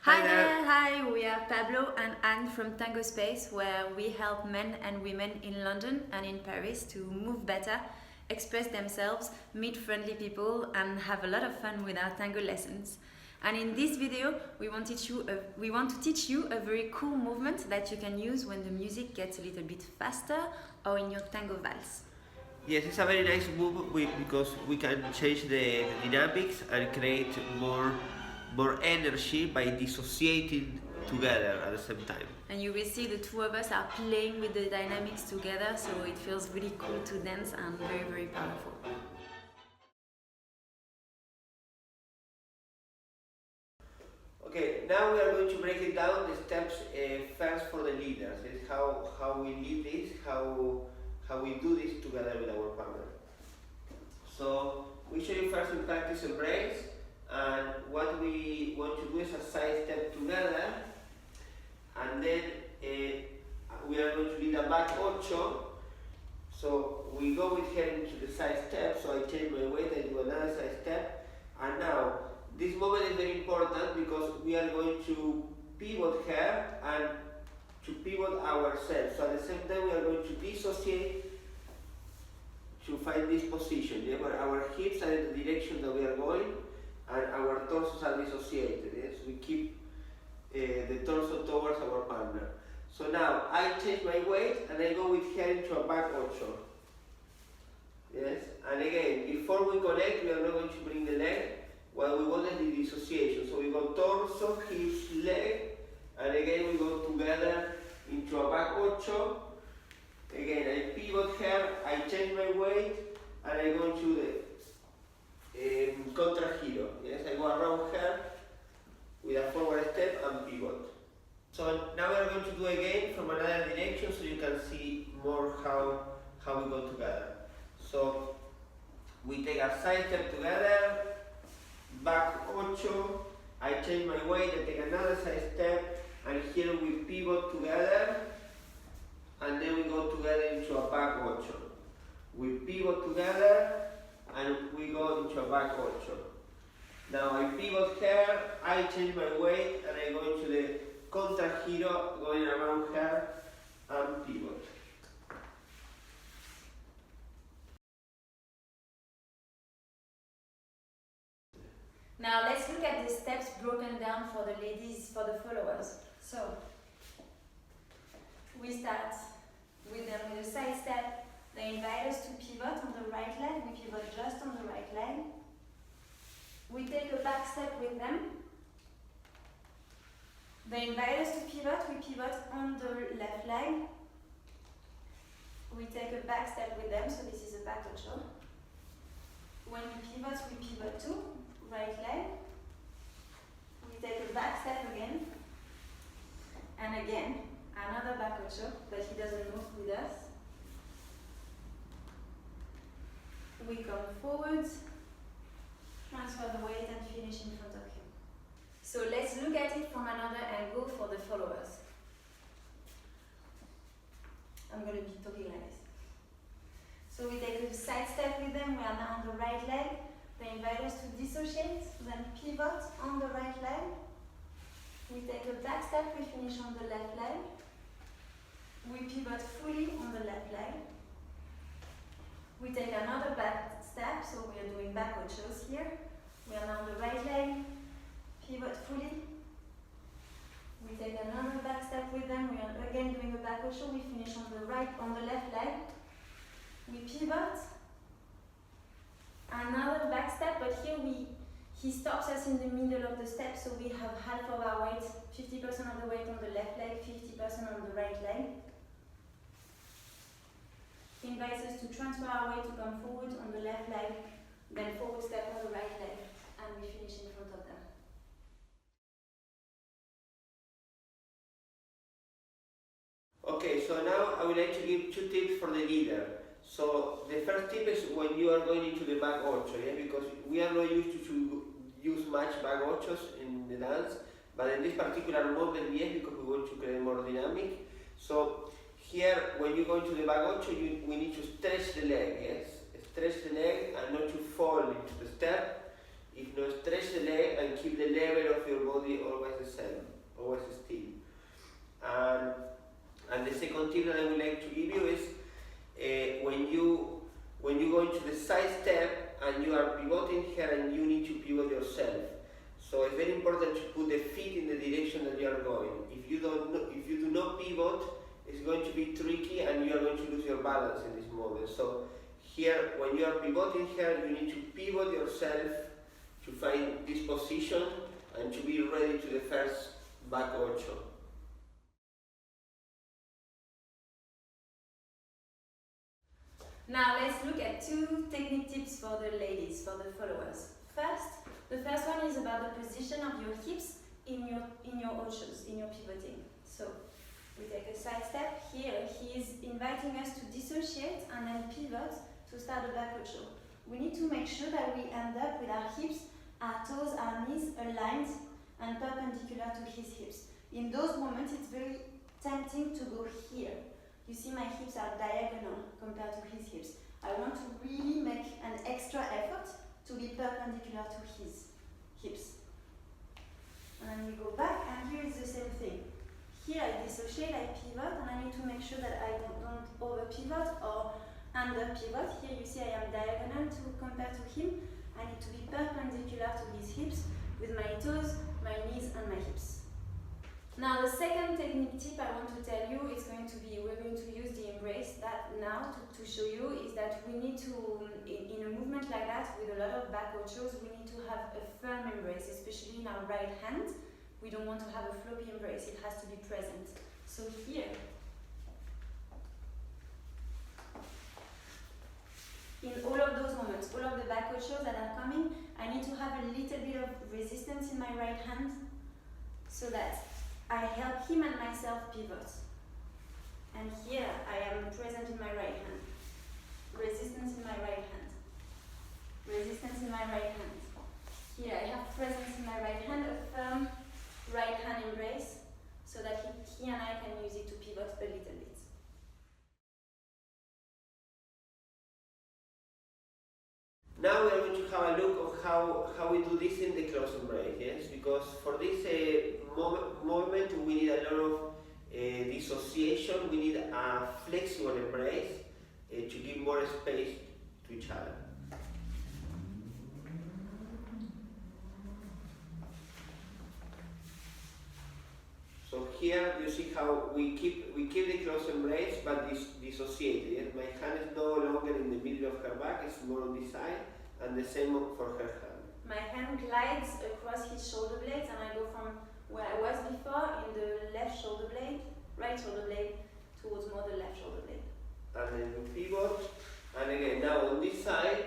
Hi there, hi, we are Pablo and Anne from Tango Space, where we help men and women in London and in Paris to move better, express themselves, meet friendly people, and have a lot of fun with our tango lessons. And in this video, we want to teach you a very cool movement that you can use when the music gets a little bit faster or in your tango vals. Yes, it's a very nice move because we can change the dynamics and create more energy by dissociating together at the same time. And you will see the two of us are playing with the dynamics together, so it feels really cool to dance and very, very powerful. Okay, now we are going to break it down the steps first for the leaders. It's how we lead this, how we do this together with our partner. So we show you first in practice embrace, and what we want to do is a side step together, and then we are going to lead a back ocho. So we go with her into the side step, so I change my weight, I do another side step, and now this moment is very important because we are going to pivot her and to pivot ourselves. So at the same time we are going to dissociate to find this position, yeah, where our hips are in the direction that we are going and our torsos are dissociated. Yes? We keep the torso towards our partner. So now I change my weight and I go with her into a back ocho. Yes? And again, before we connect, we are not going to bring the leg. What we want is the dissociation. So we go torso, hips, leg, and again we go together into a back ocho. Again, I pivot her, I change my weight, and I go into the contra giro. Yes, I go around her with a forward step and pivot. So now we are going to do again from another direction so you can see more how we go together. So we take a side step together, back ocho, I change my weight, I take another side step, and here we pivot together, and then we go together into a back ocho. We pivot together, and we go into a back ocho. Now I pivot her, I change my weight, and I go into the contra giro, going around her, and pivot. Now let's look at the steps broken down for the ladies, for the followers. So we start with them with a side step. They invite us to pivot on the right leg. We pivot just on the right leg. We take a back step with them. They invite us to pivot. We pivot on the left leg. We take a back step with them. So this is a back ocho. When we pivot too. Right leg, we take a back step again, and again, another back ocho, but he doesn't move with us. We come forward, transfer the weight and finish in front of him. So let's look at it from another angle for the followers. I'm going to be talking like this. So we take a side step with them, we are now on the right leg. They invite us to dissociate, then pivot on the right leg. We take a back step, we finish on the left leg. We pivot fully on the left leg. We take another back step, so we are doing back ochos here. We are now on the right leg, pivot fully. We take another back step with them, we are again doing a back ocho, we finish on the left leg. We pivot. Another back step, but here he stops us in the middle of the step, so we have half of our weight, 50% of the weight on the left leg, 50% on the right leg. He invites us to transfer our weight to come forward on the left leg, then forward step on the right leg, and we finish in front of them. Okay, so now I would like to give 2 tips for the leader. So the first tip is when you are going into the back ocho, yeah? Because we are not used to use much back ochos in the dance, but in this particular movement, yes, because we want to create more dynamic. So here, when you go into the back ocho, we need to stretch the leg, yes? Stretch the leg and not to fall into the step. If not, stretch the leg and keep the level of your body always the same. that I would like to give you is when you go into the side step and you are pivoting here and you need to pivot yourself. So it's very important to put the feet in the direction that you are going. If you do not pivot, it's going to be tricky and you are going to lose your balance in this moment. So here, when you are pivoting here, you need to pivot yourself to find this position and to be ready to the first back ocho. Now let's look at two technique tips for the ladies, for the followers. The first one is about the position of your hips in your ochos, in your pivoting. So we take a side step. Here he is inviting us to dissociate and then pivot to start the back ocho. We need to make sure that we end up with our hips, our toes, our knees aligned and perpendicular to his hips. In those moments it's very tempting to go here. You see my hips are diagonal compared to his hips. I want to really make an extra effort to be perpendicular to his hips. And then we go back and here is the same thing. Here I dissociate, I pivot, and I need to make sure that I don't over pivot or under pivot. Here you see I am diagonal compared to him. I need to be perpendicular to his hips with my toes, my knees and my hips. Now the second technique tip I want to tell you is going to be, we're going to use the embrace that now to show you is that we need to, in a movement like that with a lot of back ochos, we need to have a firm embrace, especially in our right hand. We don't want to have a floppy embrace, it has to be present. So here, in all of those moments, all of the back ochos that are coming, I need to have a little bit of resistance in my right hand so that I help him and myself pivot. And here I am present in my right hand. Resistance in my right hand. Resistance in my right hand. Here I have presence in my right hand, a firm right hand embrace, so that he and I can use it to pivot a little bit. Now we are going to have a look of how we do this in the close embrace, yes? Because for this moment we need a lot of dissociation, we need a flexible embrace to give more space to each other. So here you see how we keep the close embrace but dissociated. Yes? My hand is no longer in the middle of her back, it's more on this side, and the same for her hand. My hand glides across his shoulder blades and I go from where I was before in the left shoulder blade, right shoulder blade, towards more the left shoulder blade. And then we pivot, and again now on this side,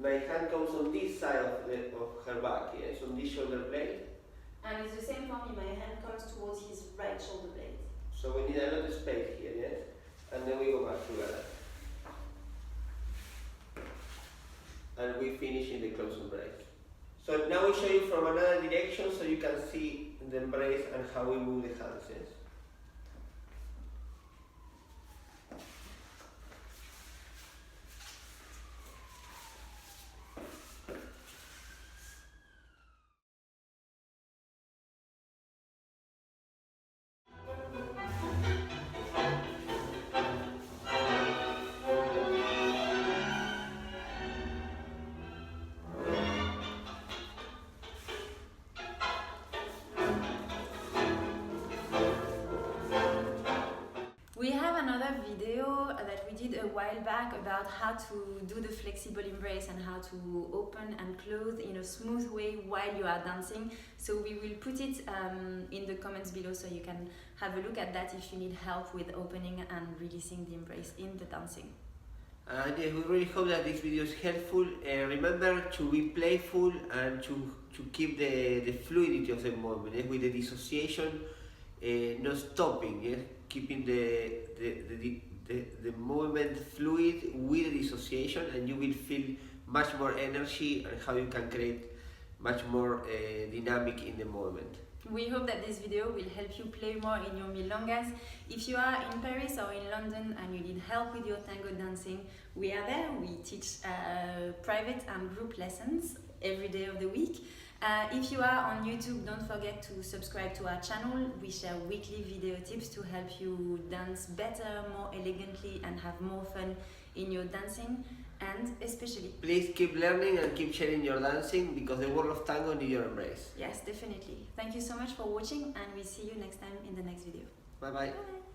my hand comes on this side of her back, yes, on this shoulder blade. And it's the same for me, my hand comes towards his right shoulder blade. So we need a lot of space here, yes? And then we go back together. And we finish in the close embrace. So now we show you from another direction so you can see the embrace and how we move the hands, yes? We have another video that we did a while back about how to do the flexible embrace and how to open and close in a smooth way while you are dancing. So we will put it in the comments below so you can have a look at that if you need help with opening and releasing the embrace in the dancing. And yeah, we really hope that this video is helpful. Remember to be playful and to keep the fluidity of the movement, with the dissociation not stopping, keeping the movement fluid with the dissociation, and you will feel much more energy and how you can create much more dynamic in the movement. We hope that this video will help you play more in your milongas. If you are in Paris or in London and you need help with your tango dancing, we are there. We teach private and group lessons every day of the week. If you are on YouTube, don't forget to subscribe to our channel. We share weekly video tips to help you dance better, more elegantly, and have more fun in your dancing. And especially, please keep learning and keep sharing your dancing, because the world of tango needs your embrace. yes, definitely. Thank you so much for watching, and we'll see you next time in the next video. Bye bye. Bye.